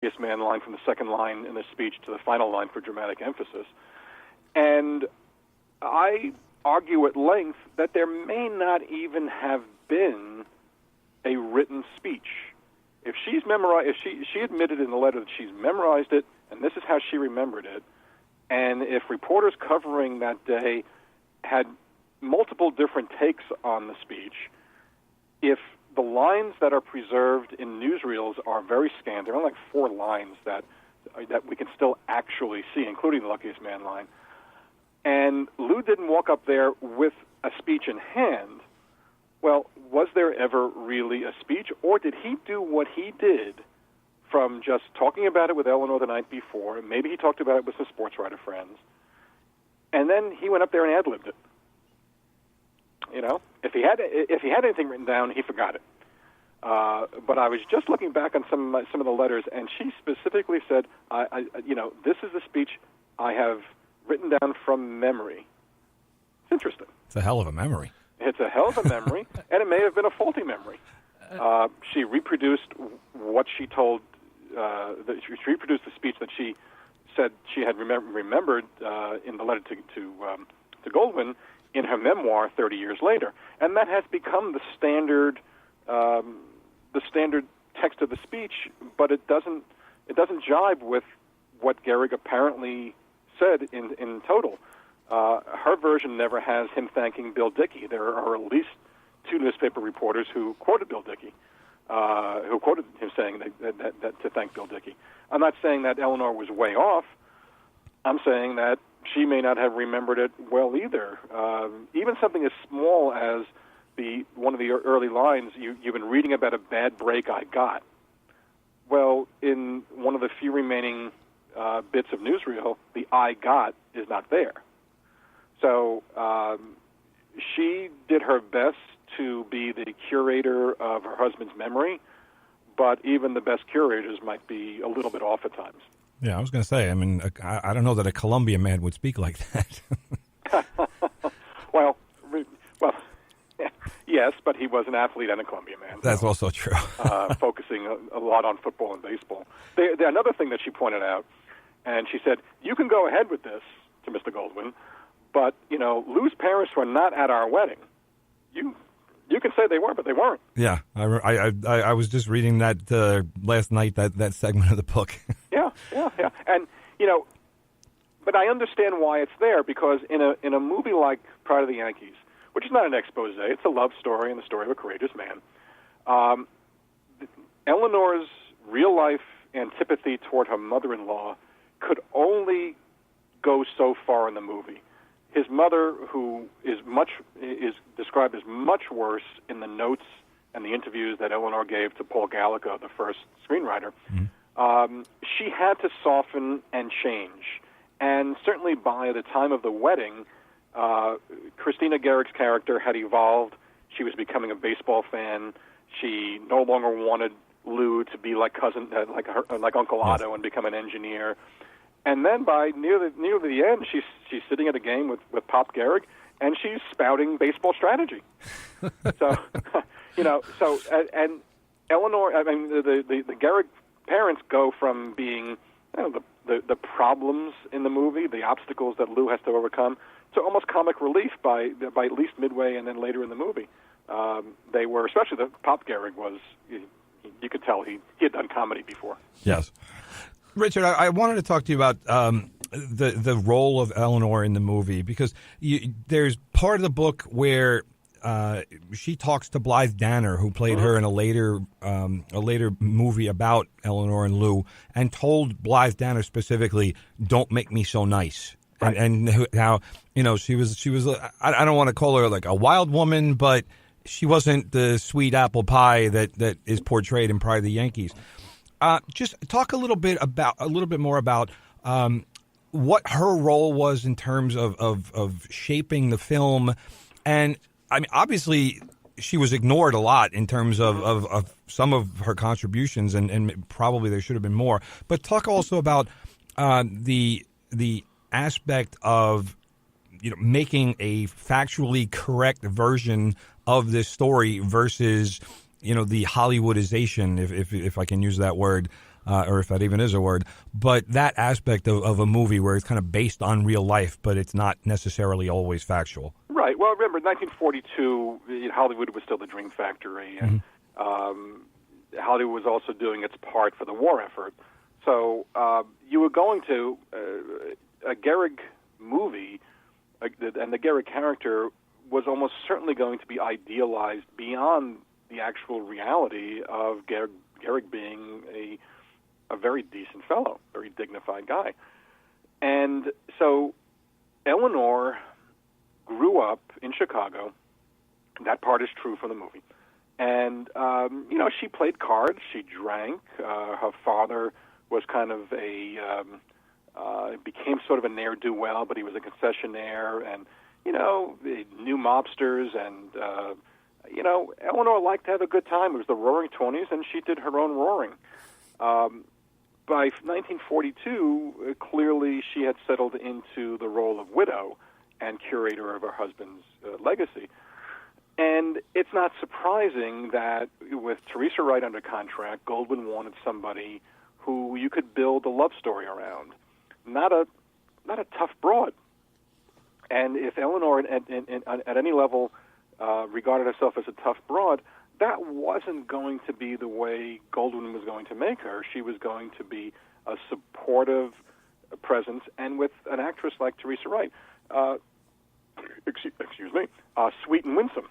luckiest man line from the second line in the speech to the final line for dramatic emphasis. And I argue at length that there may not even have been a written speech. If she's memorized, if she admitted in the letter that she's memorized it, and this is how she remembered it, and if reporters covering that day had multiple different takes on the speech, if the lines that are preserved in newsreels are very scant, there are only like 4 lines that we can still actually see, including the luckiest man line, and Lou didn't walk up there with a speech in hand, well, was there ever really a speech, or did he do what he did from just talking about it with Eleanor the night before, maybe he talked about it with some sports writer friends, and then he went up there and ad-libbed it? You know, if he had anything written down, he forgot it. But I was just looking back on some of the letters, and she specifically said, this is a speech I have written down from memory. It's interesting. It's a hell of a memory. It's a hell of a memory, and it may have been a faulty memory. She reproduced what she told. She reproduced the speech that she said she had remembered in the letter to Goldwyn in her memoir 30 years later, and that has become the standard text of the speech. But it doesn't jibe with what Gehrig apparently said in total. Her version never has him thanking Bill Dickey. There are at least 2 newspaper reporters who quoted Bill Dickey, who quoted him saying that to thank Bill Dickey. I'm not saying that Eleanor was way off. I'm saying that she may not have remembered it well either. Even something as small as one of the early lines, you've been reading about a bad break I got. Well, in one of the few remaining bits of newsreel, the I got is not there. So she did her best to be the curator of her husband's memory, but even the best curators might be a little bit off at times. Yeah, I was going to say, I mean, I don't know that a Columbia man would speak like that. well, yes, but he was an athlete and a Columbia man. That's also true. Focusing a lot on football and baseball. Another thing that she pointed out, and she said, you can go ahead with this to Mr. Goldwyn, but, Lou's parents were not at our wedding. You can say they were, but they weren't. Yeah, I was just reading that last night, that segment of the book. Yeah. And, but I understand why it's there, because in a movie like Pride of the Yankees, which is not an expose, it's a love story and the story of a courageous man, Eleanor's real-life antipathy toward her mother-in-law could only go so far in the movie. His mother, who is described as much worse in the notes and the interviews that Eleanor gave to Paul Gallico, the first screenwriter, she had to soften and change. And certainly by the time of the wedding, Christina Gehrig's character had evolved. She was becoming a baseball fan. She no longer wanted Lou to be like Uncle Otto and become an engineer. And then by near the end, she's sitting at a game with Pop Gehrig, and she's spouting baseball strategy. So, and Eleanor, I mean, the Gehrig parents go from being the problems in the movie, the obstacles that Lou has to overcome, to almost comic relief by at least midway and then later in the movie. They were, especially the Pop Gehrig was, you could tell he had done comedy before. Yes. Richard, I wanted to talk to you about the role of Eleanor in the movie, because there's part of the book where she talks to Blythe Danner, who played her in a later movie about Eleanor and Lou, and told Blythe Danner specifically, "Don't make me so nice." Right. And how she was I don't want to call her like a wild woman, but she wasn't the sweet apple pie that is portrayed in Pride of the Yankees. Just talk a little bit more about what her role was in terms of shaping the film. And I mean, obviously she was ignored a lot in terms of some of her contributions, and probably there should have been more. But talk also about the aspect of making a factually correct version of this story versus the Hollywoodization, if I can use that word, or if that even is a word. But that aspect of a movie where it's kind of based on real life, but it's not necessarily always factual. Right. Well, remember, 1942, Hollywood was still the dream factory, and Hollywood was also doing its part for the war effort. So you were going to a Gehrig movie, and the Gehrig character was almost certainly going to be idealized beyond the actual reality of Gehrig being a very decent fellow, very dignified guy. And so Eleanor grew up in Chicago. That part is true from the movie. And, she played cards, she drank. Her father was kind of became sort of a ne'er-do-well, but he was a concessionaire, and, they knew mobsters, and, Eleanor liked to have a good time. It was the Roaring '20s, and she did her own roaring. By 1942, clearly she had settled into the role of widow and curator of her husband's legacy. And it's not surprising that with Teresa Wright under contract, Goldwyn wanted somebody who you could build a love story around, not a tough broad. And if Eleanor at any level regarded herself as a tough broad, that wasn't going to be the way Goldwyn was going to make her. She was going to be a supportive presence, and with an actress like Teresa Wright, excuse me, sweet and winsome.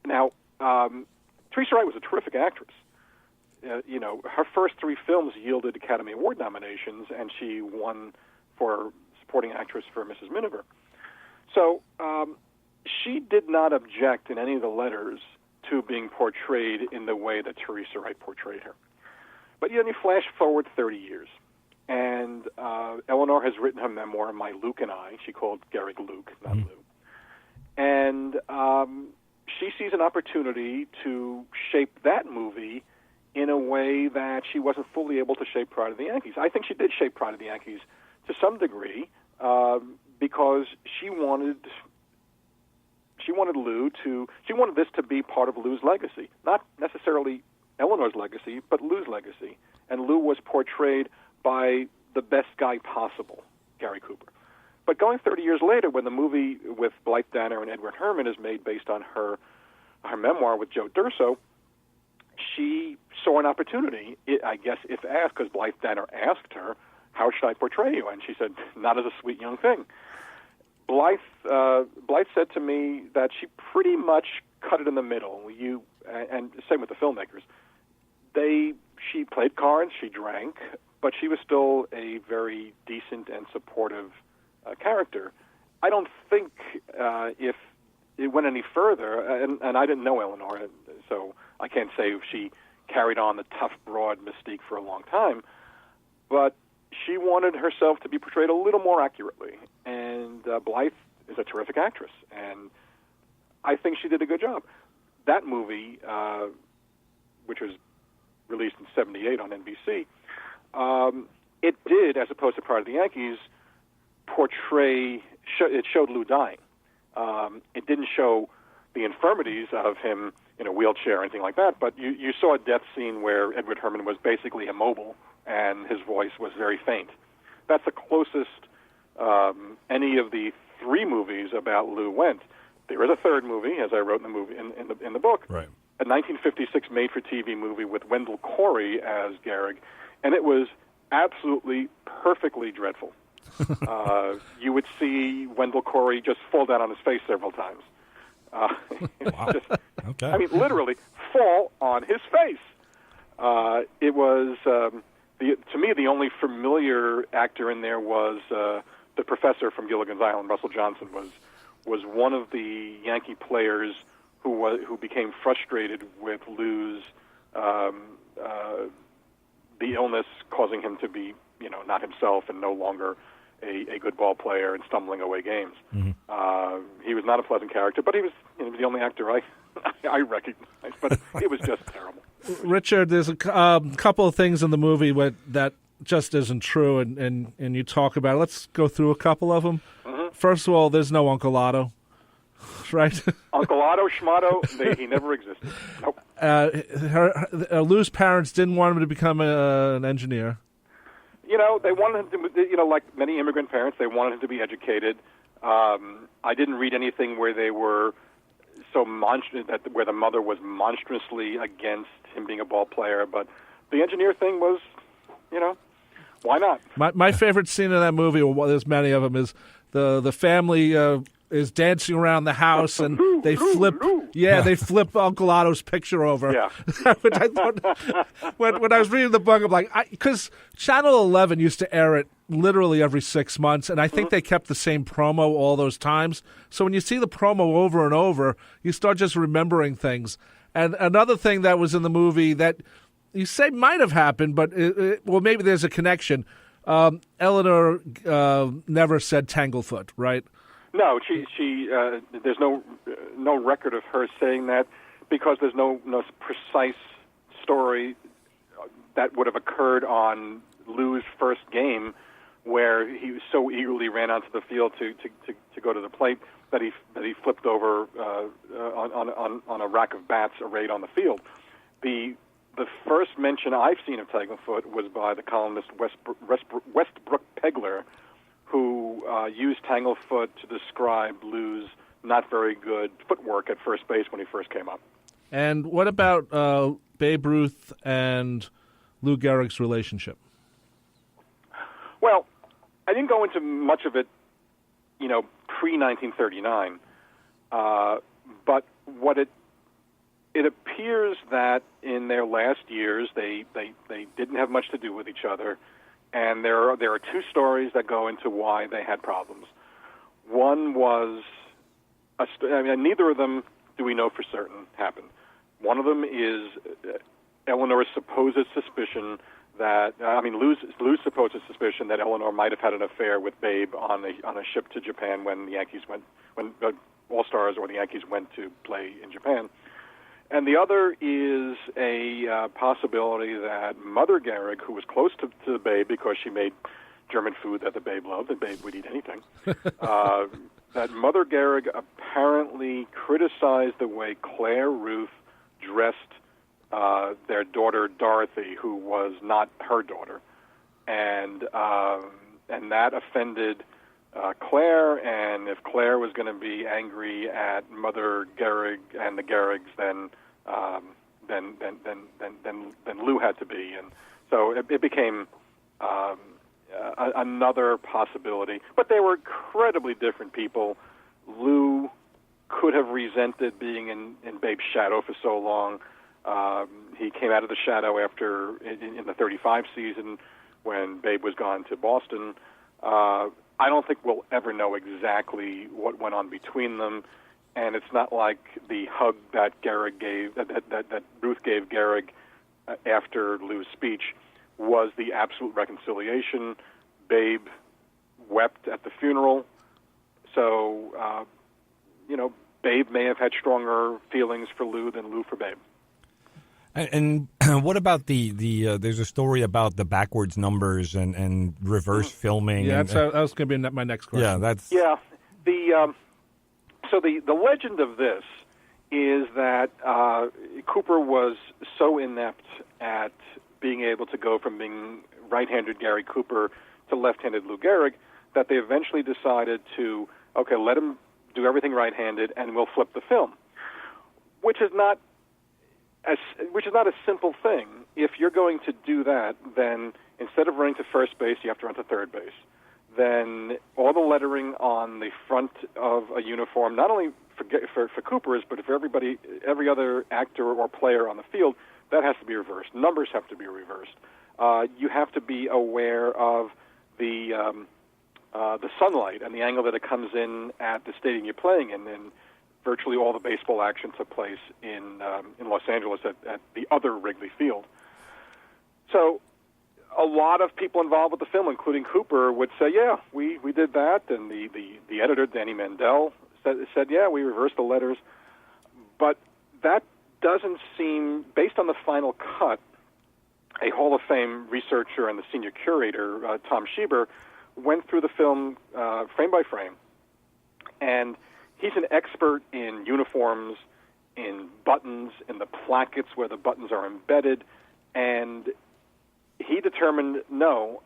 Now, Teresa Wright was a terrific actress. Her first 3 films yielded Academy Award nominations, and she won for supporting actress for Mrs. Miniver. So she did not object in any of the letters to being portrayed in the way that Teresa Wright portrayed her. But you flash forward 30 years, and Eleanor has written her memoir, My Luke and I. She called Gehrig Luke, not Lou. And she sees an opportunity to shape that movie in a way that she wasn't fully able to shape Pride of the Yankees. I think she did shape Pride of the Yankees to some degree because she wanted this to be part of Lou's legacy, not necessarily Eleanor's legacy, but Lou's legacy. And Lou was portrayed by the best guy possible, Gary Cooper. But going 30 years later, when the movie with Blythe Danner and Edward Herrmann is made based on her memoir with Joe D'Urso, she saw an opportunity, I guess, if asked, because Blythe Danner asked her, how should I portray you? And she said, not as a sweet young thing. Blythe said to me that she pretty much cut it in the middle. And same with the filmmakers. She played cards, she drank, but she was still a very decent and supportive character. I don't think if it went any further, and I didn't know Eleanor, so I can't say if she carried on the tough, broad mystique for a long time, but she wanted herself to be portrayed a little more accurately. And Blythe is a terrific actress, and I think she did a good job. That movie, which was released in '78 on NBC, it did, as opposed to Pride of the Yankees, it showed Lou dying. It didn't show the infirmities of him in a wheelchair or anything like that, but you saw a death scene where Edward Herrmann was basically immobile and his voice was very faint. That's the closest any of the 3 movies about Lou went. There is a third movie, as I wrote in the movie in the book, right. A 1956 made-for-TV movie with Wendell Corey as Gehrig, and it was absolutely perfectly dreadful. You would see Wendell Corey just fall down on his face several times. Wow. Okay. I mean, literally fall on his face. It was to me the only familiar actor in there was the professor from Gilligan's Island. Russell Johnson was one of the Yankee players who became frustrated with Lou's the illness causing him to be not himself and no longer a good ball player and stumbling away games. Mm-hmm. He was not a pleasant character, but he was the only actor I recognized. But it was just terrible. Richard, there's a couple of things in the movie that just isn't true, and you talk about it. Let's go through a couple of them. Mm-hmm. First of all, there's no Uncle Otto, right? Uncle Otto, Schmotto, he never existed. Nope. Lou's parents didn't want him to become an engineer. they wanted him to, like many immigrant parents, they wanted him to be educated. I didn't read anything where they were so where the mother was monstrously against him being a ball player. But the engineer thing was, why not? My favorite scene in that movie, well, there's many of them, is the family is dancing around the house and they flip. Yeah, they flip Uncle Otto's picture over. Yeah. Which I thought, when I was reading the book, I'm like, because Channel 11 used to air it literally every 6 months, and I think they kept the same promo all those times. So when you see the promo over and over, you start just remembering things. And another thing that was in the movie that you say might have happened, but well, maybe there's a connection. Eleanor never said Tanglefoot, right? No, she there's no record of her saying that, because there's no precise story that would have occurred on Lou's first game, where he so eagerly ran onto the field to go to the plate that he flipped over on a rack of bats arrayed on the field. The first mention I've seen of Tanglefoot was by the columnist Westbrook Pegler, who used Tanglefoot to describe Lou's not very good footwork at first base when he first came up. And what about Babe Ruth and Lou Gehrig's relationship? Well, I didn't go into much of it, pre-1939, but what it appears that in their last years they didn't have much to do with each other. And there are two stories that go into why they had problems. One was, neither of them do we know for certain happened. One of them is Eleanor's supposed suspicion that, Lou's supposed suspicion that Eleanor might have had an affair with Babe on a ship to Japan when All-Stars or the Yankees went to play in Japan. And the other is a possibility that Mother Gehrig, who was close to Babe because she made German food that the Babe loved, and Babe would eat anything, that Mother Gehrig apparently criticized the way Claire Ruth dressed their daughter Dorothy, who was not her daughter. And that offended Claire, and if Claire was going to be angry at Mother Gehrig and the Gehrigs, then Lou had to be, and so it became another possibility. But they were incredibly different people. Lou could have resented being in Babe's shadow for so long. He came out of the shadow after in the '35 season when Babe was gone to Boston. I don't think we'll ever know exactly what went on between them, and it's not like the hug that Gehrig gave, that Ruth gave Gehrig after Lou's speech was the absolute reconciliation. Babe wept at the funeral, so Babe may have had stronger feelings for Lou than Lou for Babe. And what about the there's a story about the backwards numbers and reverse filming. Yeah, that was going to be my next question. Yeah, So the legend of this is that Cooper was so inept at being able to go from being right-handed Gary Cooper to left-handed Lou Gehrig that they eventually decided to, let him do everything right-handed and we'll flip the film, which is not a simple thing. If you're going to do that, then instead of running to first base, you have to run to third base. Then all the lettering on the front of a uniform, not only for Cooper's, but for every other actor or player on the field, that has to be reversed. Numbers have to be reversed. You have to be aware of the sunlight and the angle that it comes in at the stadium you're playing in. And virtually all the baseball action took place in Los Angeles at the other Wrigley Field. So a lot of people involved with the film, including Cooper, would say, yeah, we did that. And the editor, Danny Mandel, said, yeah, we reversed the letters. But that doesn't seem, based on the final cut, a Hall of Fame researcher and the senior curator, Tom Schieber, went through the film frame by frame. And he's an expert in uniforms, in buttons, in the plackets where the buttons are embedded, and he determined, no,